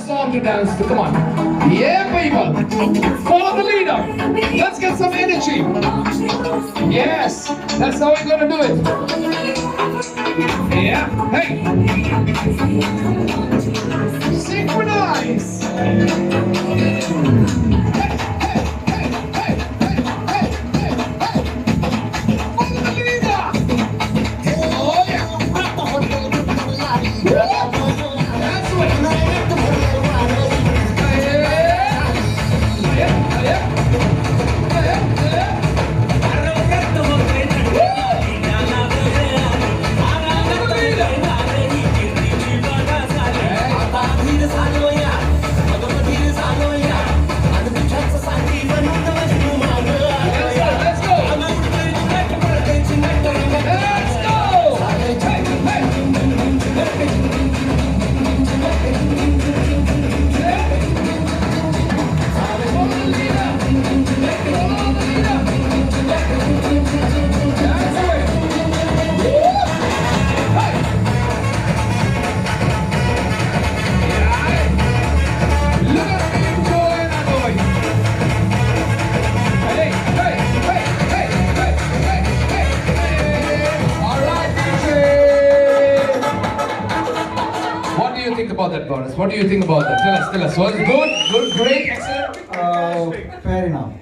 song to dance to. Come on. Yeah, people. Follow the leader. Let's get some energy. Yes, that's how we're gonna do it. Yeah. Hey. Synchronize. Hey, hey, hey, hey, hey, hey, hey, hey. Follow the leader. Oh yeah. That's it. What do you think about that, Boris? What do you think about that? Tell us. Was it good? Good, great, excellent? Fair enough.